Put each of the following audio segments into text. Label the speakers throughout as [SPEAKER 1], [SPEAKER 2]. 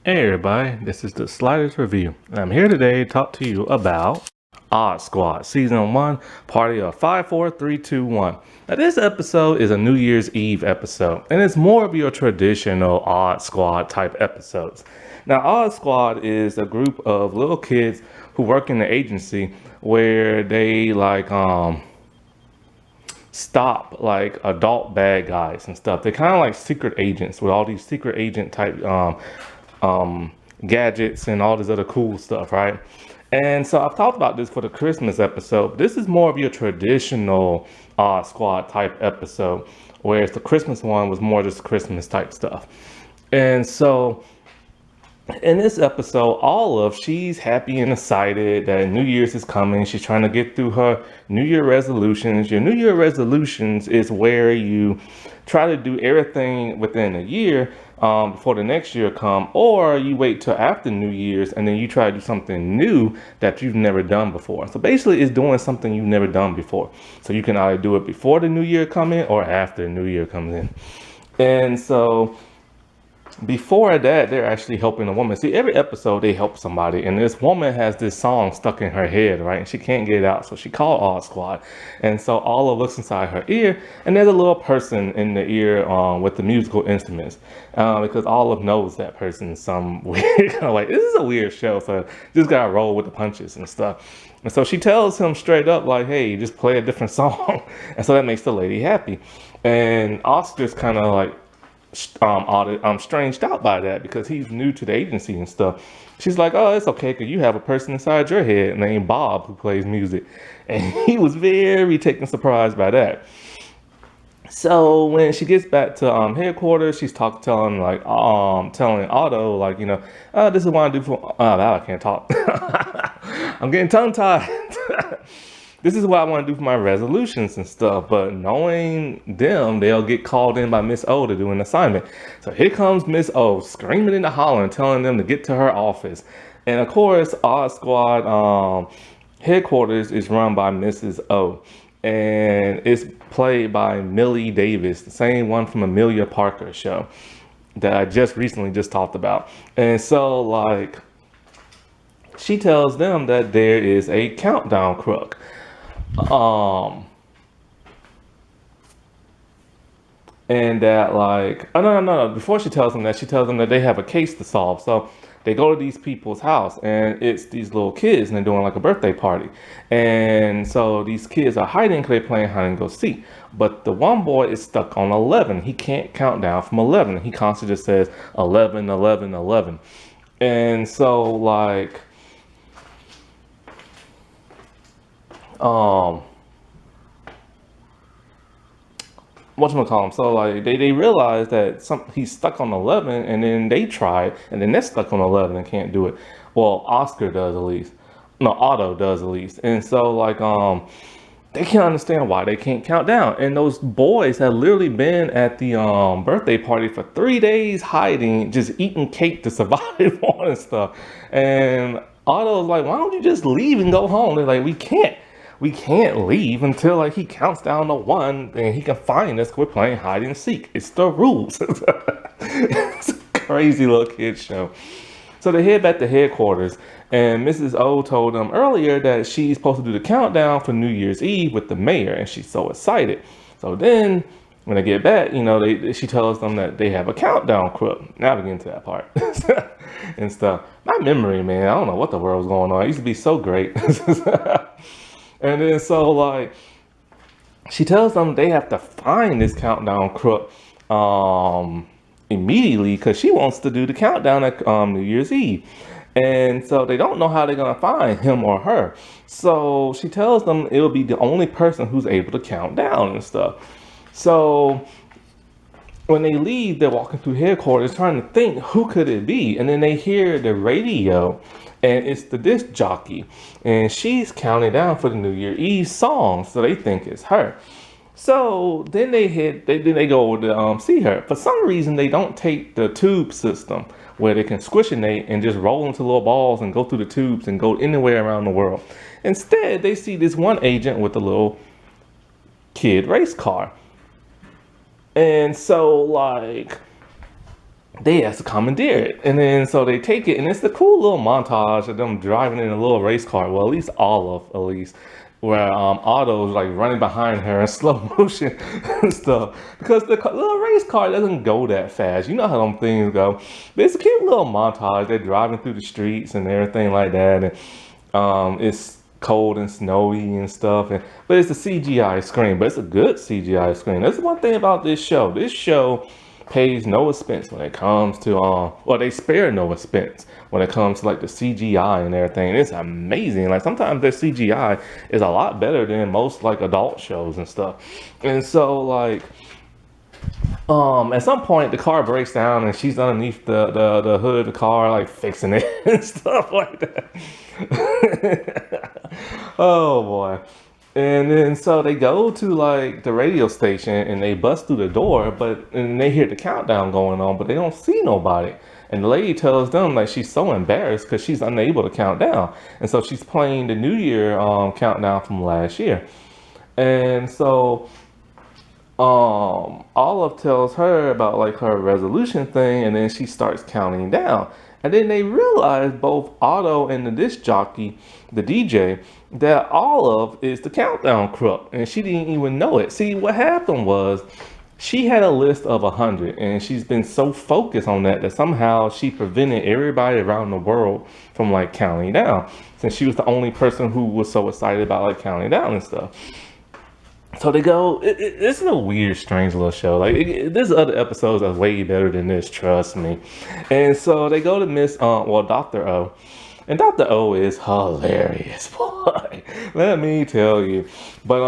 [SPEAKER 1] Hey everybody, this is the Sliders Review, and I'm here today to talk to you about Odd Squad Season 1, Party of 5, 4, 3, 2, 1. Now this episode is a New Year's Eve episode, and it's more of your traditional Odd Squad type episodes. Now Odd Squad is a group of little kids who work in the agency where they stop like adult bad guys and stuff. They're kind of like secret agents with all these secret agent type gadgets and all this other cool stuff, right? And so I've talked about this for the Christmas episode. This is more of your traditional Squad type episode, whereas the Christmas one was more just Christmas type stuff. And so in this episode, Olive, she's happy and excited that New Year's is coming. She's trying to get through her New Year resolutions. Your New Year resolutions is where you try to do everything within a year before the next year come, or you wait till after New Year's and then you try to do something new that you've never done before. So basically, it's doing something you've never done before. So you can either do it before the New Year come in or after the New Year comes in. And so before that, they're actually helping a woman. See, every episode they help somebody, and this woman has this song stuck in her head, right? And she can't get it out, so she called Odd Squad. And so Olive looks inside her ear, and there's a little person in the ear with the musical instruments, because Olive knows that person some weird kind of like, this is a weird show, so just gotta roll with the punches and stuff. And so she tells him straight up, like, hey, just play a different song. And so that makes the lady happy. And Oscar's kind of like, I'm stranged out by that because he's new to the agency and stuff. She's like, oh, it's okay because you have a person inside your head named Bob who plays music. And he was very taken surprised by that. So when she gets back to headquarters, she's telling Otto, like, this is what I do for, I can't talk. I'm getting tongue tied. This is what I want to do for my resolutions and stuff, but knowing them, they'll get called in by Miss O to do an assignment. So here comes Miss O screaming in the holler and telling them to get to her office. And of course, Odd Squad headquarters is run by Mrs. O. And it's played by Millie Davis, the same one from Amelia Parker show that I just recently just talked about. And so like, she tells them that there is a countdown crook. And that like, oh no. Before she tells them that, she tells them that they have a case to solve. So they go to these people's house, and it's these little kids, and they're doing like a birthday party. And so these kids are hiding because they're playing hide and go seek. But the one boy is stuck on 11. He can't count down from 11. He constantly just says 11, 11, 11. And so like, um whatchamacallit, so like they realize that he's stuck on 11, and then they try, and then they're stuck on 11 and can't do it. Well, Oscar does at least. No, Otto does at least. And so like they can't understand why they can't count down. And those boys have literally been at the birthday party for 3 days hiding, just eating cake to survive on and stuff. And Otto's like, why don't you just leave and go home? They're like, we can't leave until like he counts down to 1 and he can find us. We're playing hide and seek. It's the rules. It's a crazy little kid show. So they head back to headquarters, and Mrs. O told them earlier that she's supposed to do the countdown for New Year's Eve with the mayor, and she's so excited. So then when they get back, she tells them that they have a countdown crook. Now we get into that part and stuff. My memory, man, I don't know what the world was going on. It used to be so great. And then so like, she tells them they have to find this countdown crook immediately because she wants to do the countdown at New Year's Eve. And so they don't know how they're gonna find him or her. So she tells them it'll be the only person who's able to count down and stuff. So when they leave, they're walking through headquarters trying to think who could it be, and then they hear the radio, and it's the disc jockey, and she's counting down for the New Year Eve song, so they think it's her. So then they go to see her. For some reason, they don't take the tube system where they can squishinate and just roll into little balls and go through the tubes and go anywhere around the world. Instead, they see this one agent with a little kid race car. And so like, they has to commandeer it. And then so they take it, and it's the cool little montage of them driving in a little race car. Well, at least Olive, at least, where Otto's like running behind her in slow motion and stuff. Because the little race car doesn't go that fast. You know how them things go. But it's a cute little montage. They're driving through the streets and everything like that. And it's cold and snowy and stuff. But it's a CGI screen, but it's a good CGI screen. That's one thing about this show. This show pays no expense when it comes to well, they spare no expense when it comes to like the CGI and everything. And it's amazing. Like sometimes their CGI is a lot better than most like adult shows and stuff. And so like at some point the car breaks down and she's underneath the hood of the car like fixing it and stuff like that. Oh boy. And then so they go to like the radio station and they bust through the door, and they hear the countdown going on, but they don't see nobody. And the lady tells them like she's so embarrassed because she's unable to count down. And so she's playing the New Year countdown from last year. And so Olive tells her about like her resolution thing, and then she starts counting down. And then they realize, both Otto and the disc jockey, the DJ, that Olive is the countdown crook, and she didn't even know it. See, what happened was she had a list of 100, and she's been so focused on that somehow she prevented everybody around the world from like counting down, since she was the only person who was so excited about like counting down and stuff. So they go. It's a weird, strange little show. Like there's other episodes that's way better than this. Trust me. And so they go to Miss Dr. O, and Dr. O is hilarious, boy. Let me tell you. But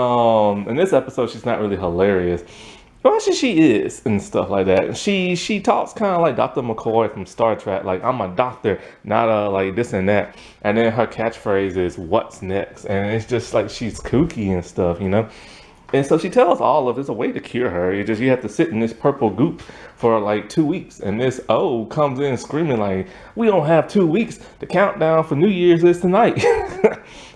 [SPEAKER 1] in this episode, she's not really hilarious. Well, actually, she is and stuff like that. She talks kind of like Dr. McCoy from Star Trek, like I'm a doctor, not a like this and that. And then her catchphrase is "What's next?" And it's just like she's kooky and stuff, you know. And so she tells Olive there's a way to cure her. You just you have to sit in this purple goop for like 2 weeks. And this O comes in screaming like, we don't have 2 weeks. The countdown for New Year's is tonight.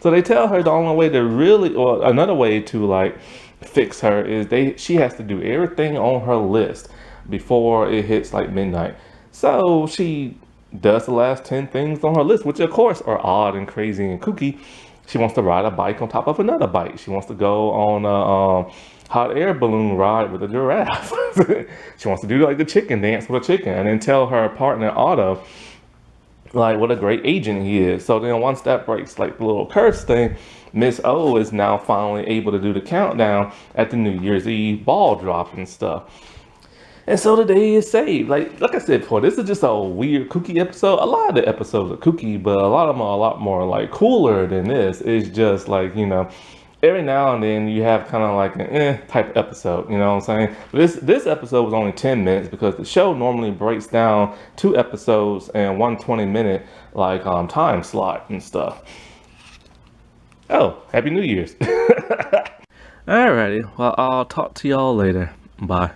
[SPEAKER 1] So they tell her the only way to really, or another way to like fix her is she has to do everything on her list before it hits like midnight. So she does the last 10 things on her list, which of course are odd and crazy and kooky. She wants to ride a bike on top of another bike. She wants to go on a hot air balloon ride with a giraffe. She wants to do like the chicken dance with a chicken, and then tell her partner Otto like what a great agent he is. So then once that breaks like the little curse thing, Miss O is now finally able to do the countdown at the New Year's Eve ball drop and stuff. And so the day is saved. Like I said before, this is just a weird, kooky episode. A lot of the episodes are kooky, but a lot of them are a lot more like cooler than this. It's just like, you know, every now and then you have kind of like an type of episode, you know what I'm saying? But this episode was only 10 minutes because the show normally breaks down 2 episodes and 1 20-minute like time slot and stuff. Oh, Happy New Year's. Alrighty, well, I'll talk to y'all later. Bye.